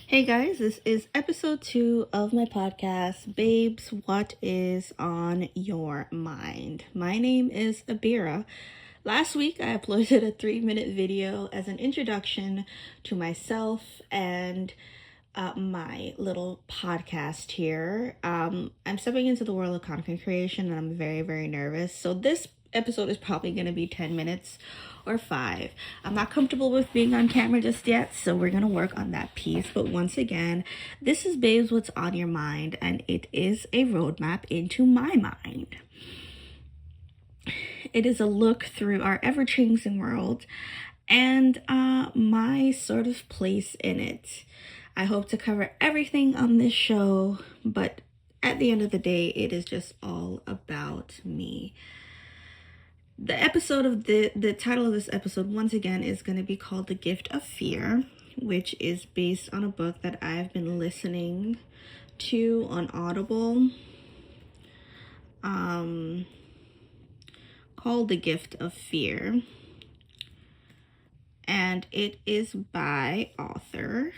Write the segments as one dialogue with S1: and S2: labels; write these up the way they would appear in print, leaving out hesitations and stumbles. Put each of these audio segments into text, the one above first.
S1: Hey guys, this is episode 2 of my podcast, Babes, What is on Your Mind? My name is Abira. Last week, I uploaded a 3-minute video as an introduction to myself and my little podcast here. I'm stepping into the world of content creation and I'm very, very nervous. So this episode is probably going to be 10 minutes or 5. I'm not comfortable with being on camera just yet, so we're going to work on that piece. But once again, this is Babes What's on Your Mind, and it is a roadmap into my mind. It is a look through our ever-changing world and my sort of place in it. I hope to cover everything on this show, but at the end of the day, it is just all about me. The title of this episode, once again, is going to be called The Gift of Fear, which is based on a book that I've been listening to on Audible, called The Gift of Fear. And it is by author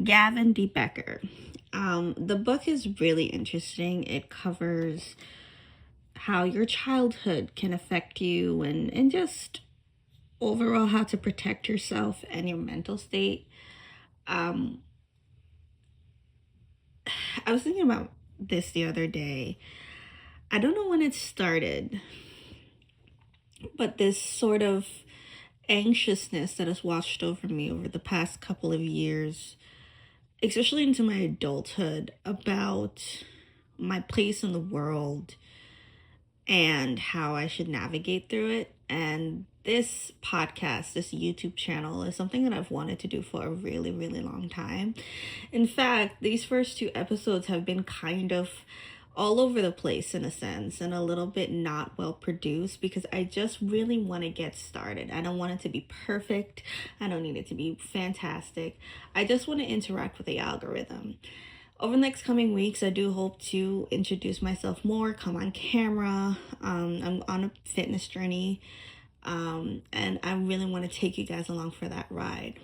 S1: Gavin De Becker. The book is really interesting. It covers how your childhood can affect you and just overall how to protect yourself and your mental state. I was thinking about this the other day. I don't know when it started, but this sort of anxiousness that has washed over me over the past couple of years, especially into my adulthood, about my place in the world and how I should navigate through it. And this podcast, this YouTube channel, is something that I've wanted to do for a really, really long time. In fact, these first 2 episodes have been kind of all over the place in a sense and a little bit not well produced because I just really want to get started. I don't want it to be perfect. I don't need it to be fantastic. I just want to interact with the algorithm. Over the next coming weeks, I do hope to introduce myself more, come on camera. I'm on a fitness journey, and I really want to take you guys along for that ride.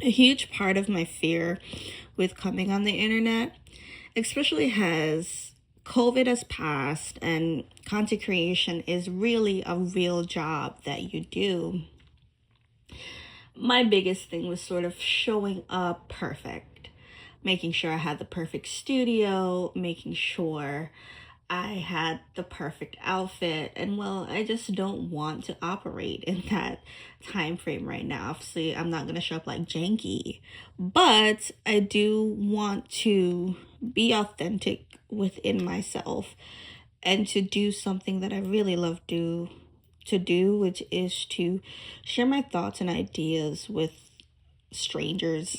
S1: A huge part of my fear with coming on the internet, especially as COVID has passed and content creation is really a real job that you do. My biggest thing was sort of showing up perfect, making sure I had the perfect studio, making sure I had the perfect outfit. And well, I just don't want to operate in that time frame right now. Obviously, I'm not going to show up like janky, but I do want to be authentic within myself and to do something that I really love to do, which is to share my thoughts and ideas with strangers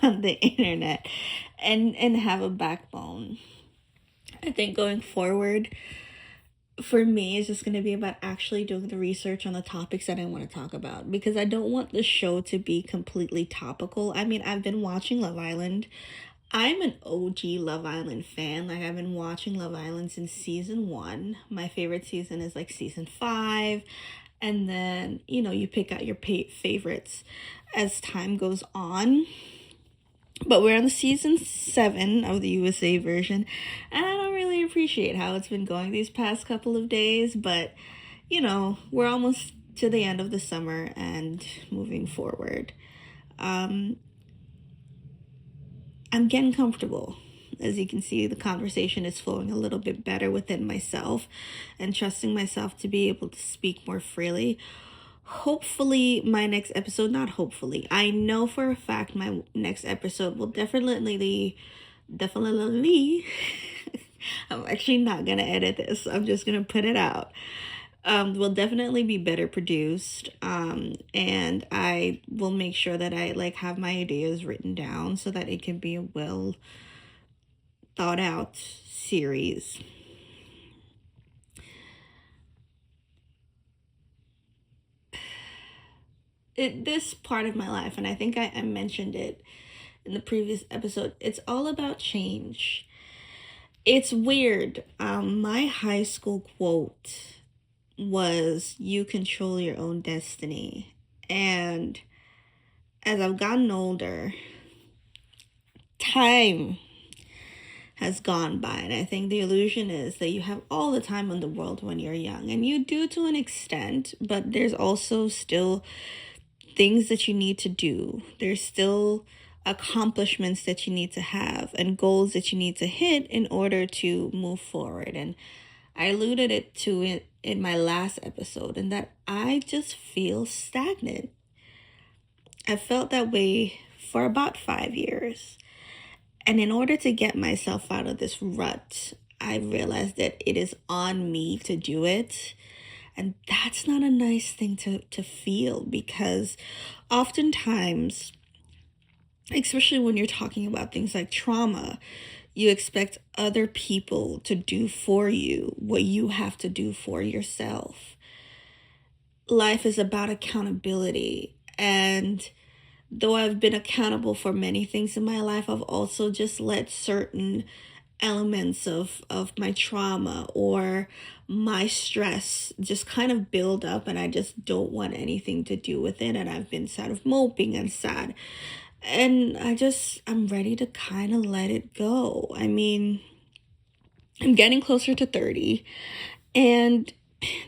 S1: on the internet and have a backbone. I think going forward for me is just going to be about actually doing the research on the topics that I want to talk about, because I don't want the show to be completely topical. I mean, I've been watching Love Island. I'm an OG Love Island fan. Like, I've been watching Love Island since season 1. My favorite season is like season 5. And then, you pick out your favorites as time goes on. But we're on the season 7 of the USA version, and I don't really appreciate how it's been going these past couple of days, but, we're almost to the end of the summer and moving forward. I'm getting comfortable. As you can see, the conversation is flowing a little bit better within myself and trusting myself to be able to speak more freely. Hopefully my next episode, not hopefully, I know for a fact my next episode will definitely I'm actually not gonna edit this, I'm just gonna put it out, will definitely be better produced, and I will make sure that I have my ideas written down so that it can be a well thought out series. This part of my life, and I think I mentioned it in the previous episode, it's all about change. It's weird. My high school quote was you control your own destiny. And as I've gotten older, time has gone by, and I think the illusion is that you have all the time in the world when you're young, and you do to an extent, but there's also still things that you need to do. There's still accomplishments that you need to have and goals that you need to hit in order to move forward. And I alluded it to it in my last episode, and that I just feel stagnant. I felt that way for about 5 years. And in order to get myself out of this rut, I realized that it is on me to do it. And that's not a nice thing to feel, because oftentimes, especially when you're talking about things like trauma, you expect other people to do for you what you have to do for yourself. Life is about accountability. And though I've been accountable for many things in my life, I've also just let certain elements of my trauma or my stress just kind of build up, and I just don't want anything to do with it. And I've been sort of moping and sad. And I'm ready to kind of let it go. I mean, I'm getting closer to 30. And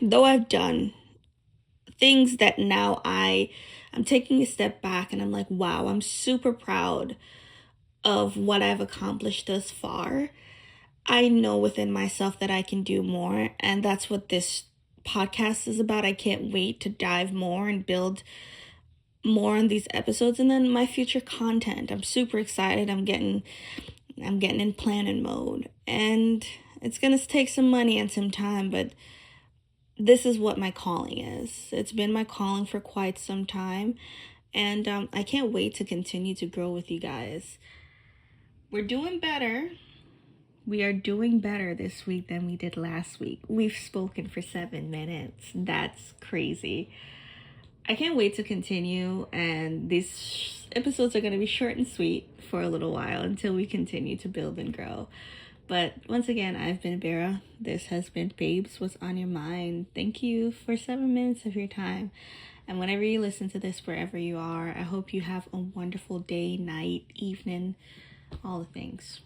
S1: though I've done things that now I'm taking a step back and I'm like, wow, I'm super proud of what I've accomplished thus far. I know within myself that I can do more, and that's what this podcast is about. I can't wait to dive more and build more on these episodes, and then my future content. I'm super excited. I'm getting in planning mode, and it's going to take some money and some time, but this is what my calling is. It's been my calling for quite some time, and I can't wait to continue to grow with you guys. We're doing better. We are doing better this week than we did last week. We've spoken for 7 minutes. That's crazy. I can't wait to continue, and these episodes are going to be short and sweet for a little while until we continue to build and grow. But once again, I've been Vera. This has been Babes What's on Your Mind. Thank you for 7 minutes of your time. And whenever you listen to this, wherever you are, I hope you have a wonderful day, night, evening, all the things.